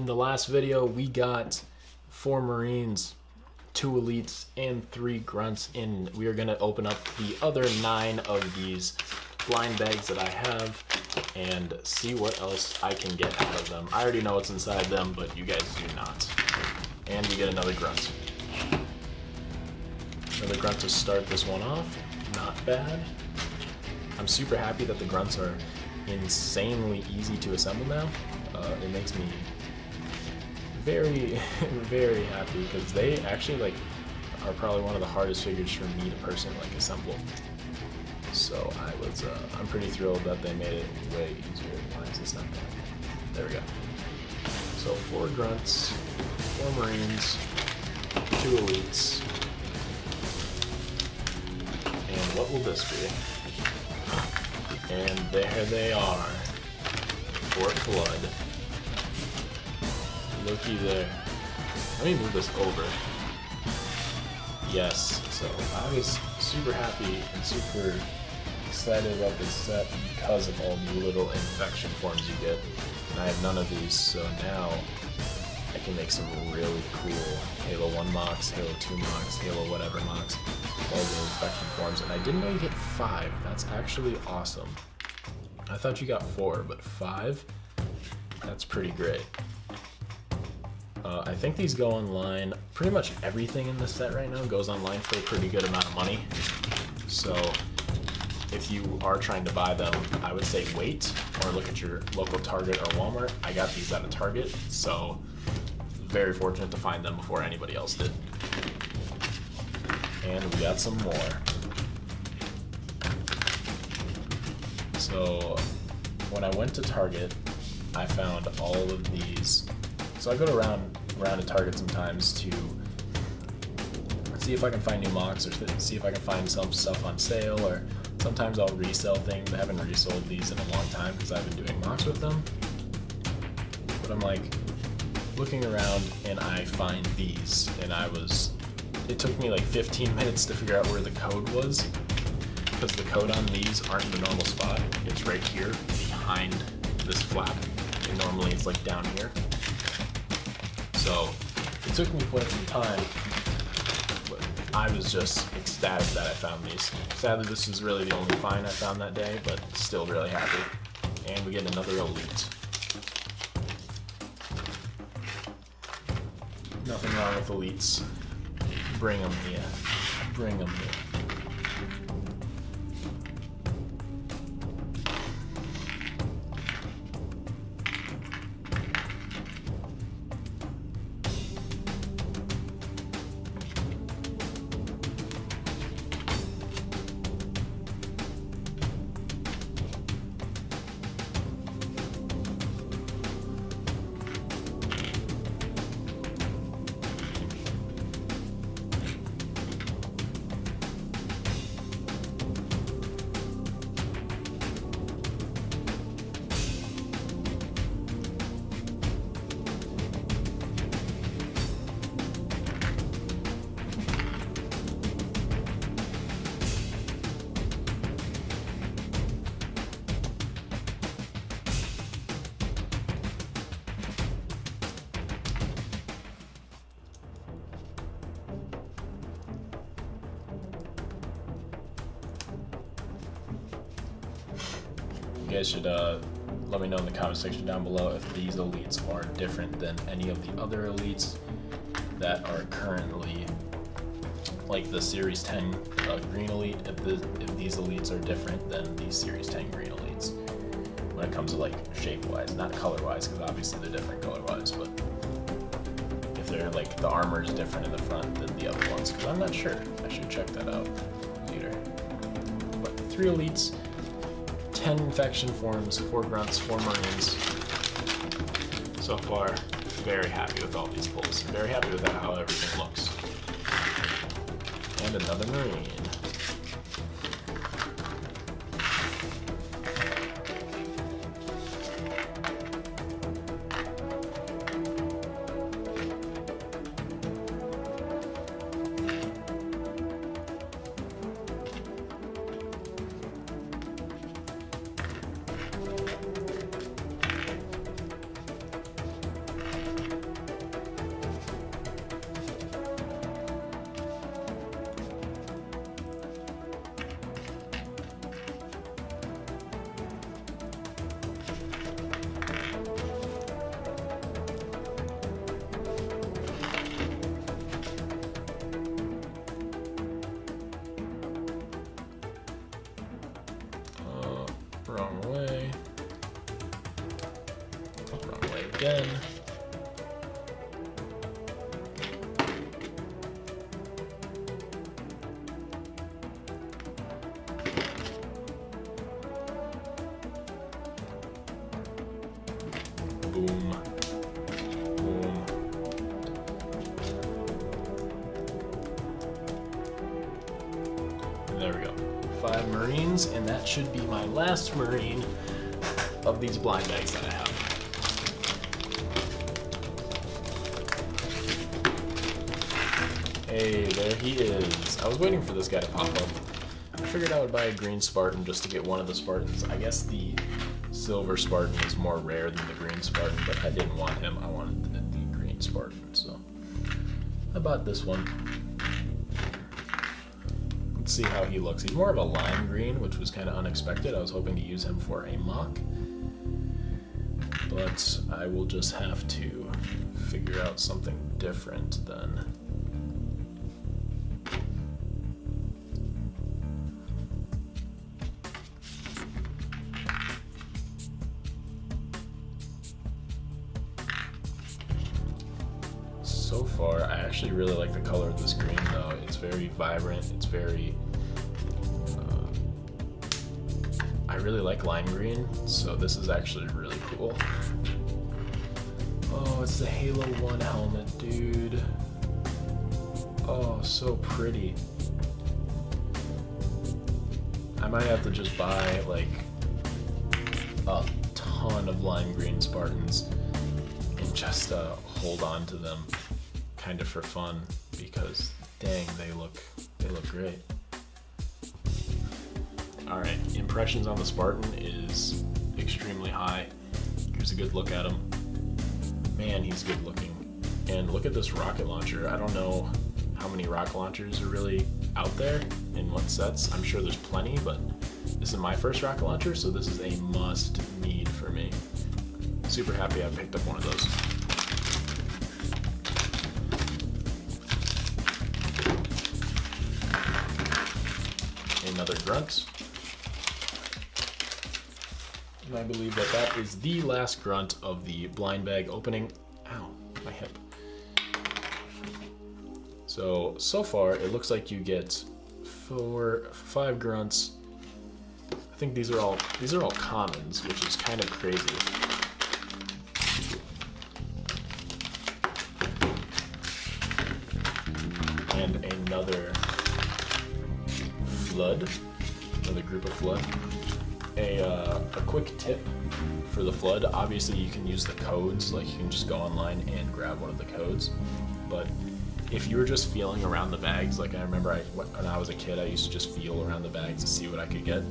in the last video, we got 4 Marines, 2 Elites, and 3 Grunts in. We are going to open up the other 9 of these blind bags that I have and see what else I can get out of them. I already know what's inside them, but you guys do not. And we get another Grunt. Another Grunt to start this one off. Not bad. I'm super happy that the Grunts are insanely easy to assemble now. It makes me very, very happy because they actually are probably one of the hardest figures for me to personally assemble. So I'm pretty thrilled that they made it way easier. Why is this not going? There we go. So 4 Grunts, 4 Marines, 2 Elites, and what will this be? And there they are. Fort Blood. Looky there. Let me move this over. Yes, so I was super happy and super excited about this set because of all the little infection forms you get. And I have none of these, so now I can make some really cool Halo 1 mocks, Halo 2 mocks, Halo whatever mocks, all the infection forms. And I didn't know you get 5. That's actually awesome. I thought you got 4, but 5? That's pretty great. I think these go online. Pretty much everything in this set right now goes online for a pretty good amount of money. So if you are trying to buy them, I would say wait or look at your local Target or Walmart. I got these at a Target, so very fortunate to find them before anybody else did. And we got some more. So when I went to Target, I found all of these. So I go around to Target sometimes to see if I can find new mocks or see if I can find some stuff on sale, or sometimes I'll resell things. I haven't resold these in a long time because I've been doing mocks with them. But I'm looking around and I find these, and it took me 15 minutes to figure out where the code was, because the code on these aren't in the normal spot. It's right here behind this flap, and normally it's down here. So it took me quite some time, but I was just ecstatic that I found these. Sadly, this is really the only find I found that day, but still really happy. And we get another Elite. Nothing wrong with Elites. Bring them here. Bring them here. You guys should let me know in the comment section down below if these Elites are different than any of the other Elites that are currently, like the Series 10 Green Elite, if these Elites are different than the Series 10 Green Elites when it comes to shape-wise, not color-wise, because obviously they're different color-wise, but if they're the armor is different in the front than the other ones, because I'm not sure. I should check that out later. But the 3 Elites, 10 infection forms, 4 Grunts, 4 Marines. So far, very happy with all these pulls. Very happy with how everything looks. And another Marine. Wrong way. Wrong way again. Boom. Boom. And there we go. 5 Marines, and that should be my last Marine of these blind bags that I have. Hey, there he is. I was waiting for this guy to pop up. I figured I would buy a green Spartan just to get one of the Spartans. I guess the silver Spartan is more rare than the green Spartan, but I didn't want him. I wanted the green Spartan, so I bought this one. Let's see how he looks. He's more of a lime green, which was kind of unexpected. I was hoping to use him for a mock, but I will just have to figure out something different then. So far, I actually really like the color of this green though. It's very vibrant, it's very... I really like lime green, so this is actually really cool. Oh, it's the Halo 1 helmet, dude. Oh, so pretty. I might have to just buy like a ton of lime green Spartans and just hold on to them kind of for fun, because dang, they look great. Alright, impressions on the Spartan is extremely high. Here's a good look at him. Man, he's good looking. And look at this rocket launcher. I don't know how many rocket launchers are really out there in what sets. I'm sure there's plenty, but this is my first rocket launcher, so this is a must need for me. Super happy I picked up one of those. Another grunt. And I believe that that is the last grunt of the blind bag opening. Ow, my hip. So far it looks like you get 5 grunts. I think these are all commons, which is kind of crazy. And another flood, another group of flood. A quick tip for the flood, obviously you can use the codes, like you can just go online and grab one of the codes, but if you were just feeling around the bags, like I remember when I was a kid, I used to just feel around the bags to see what I could get,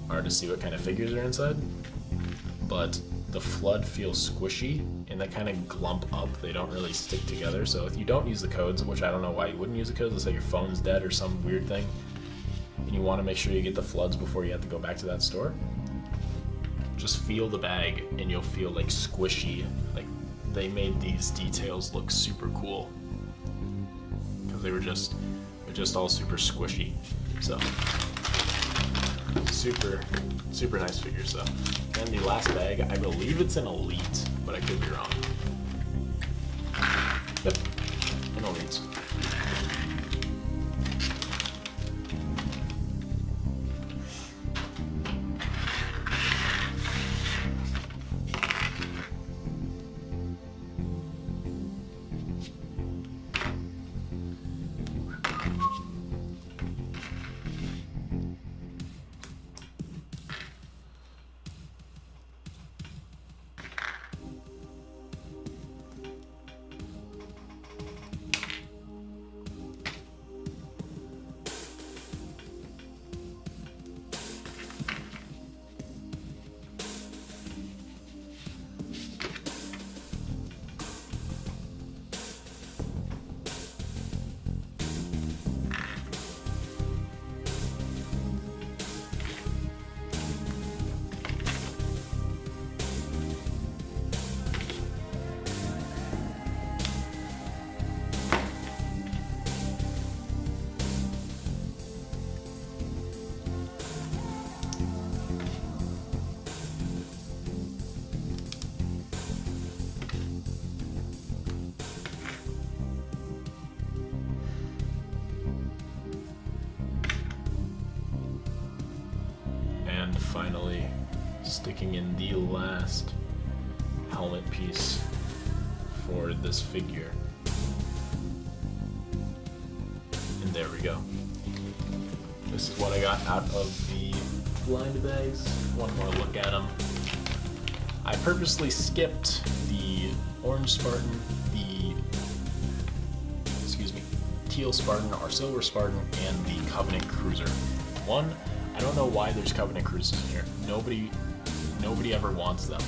or to see what kind of figures are inside, but the flood feels squishy and they kind of glump up, they don't really stick together. So if you don't use the codes, which I don't know why you wouldn't use the codes, let's say your phone's dead or some weird thing, and you want to make sure you get the floods before you have to go back to that store, just feel the bag and you'll feel like squishy. Like they made these details look super cool because they're just all super squishy. So super nice figure. So, and the last bag, I believe it's an elite, but I could be wrong. Yep, an elite. finally sticking in the last helmet piece for this figure. And there we go. This is what I got out of the blind bags. One more look at them. I purposely skipped the orange Spartan, the teal Spartan or silver Spartan, and the Covenant Cruiser. One, I don't know why there's Covenant Cruisers in here. Nobody ever wants them,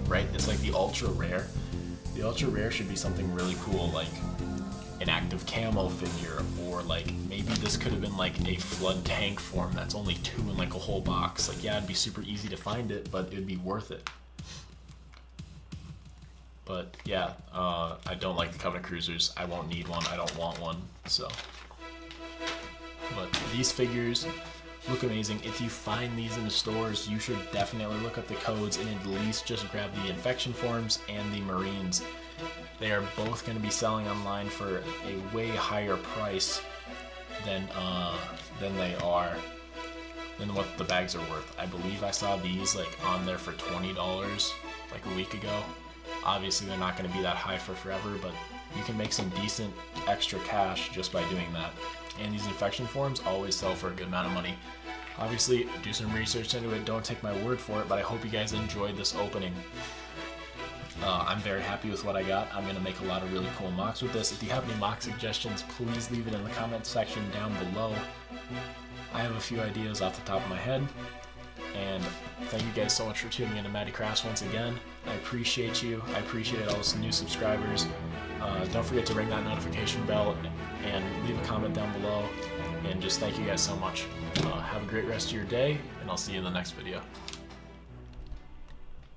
right? It's like the ultra rare. The ultra rare should be something really cool, like an active camo figure, or like maybe this could have been like a flood tank form that's only 2 in like a whole box. Like, yeah, it'd be super easy to find it, but it'd be worth it. But yeah, I don't like the Covenant Cruisers. I won't need one. I don't want one. So, but these figures look amazing. If you find these in the stores, you should definitely look up the codes and at least just grab the infection forms and the Marines. They are both going to be selling online for a way higher price than what the bags are worth. I believe I saw these like on there for $20 like a week ago. Obviously they're not going to be that high for forever, but you can make some decent extra cash just by doing that. And these infection forms always sell for a good amount of money. Obviously, do some research into it. Don't take my word for it, but I hope you guys enjoyed this opening. I'm very happy with what I got. I'm going to make a lot of really cool mocks with this. If you have any mock suggestions, please leave it in the comment section down below. I have a few ideas off the top of my head. And thank you guys so much for tuning in to Matty Crafts once again. I appreciate you. I appreciate all those new subscribers. Don't forget to ring that notification bell and leave a comment down below. And just thank you guys so much. Have a great rest of your day, and I'll see you in the next video.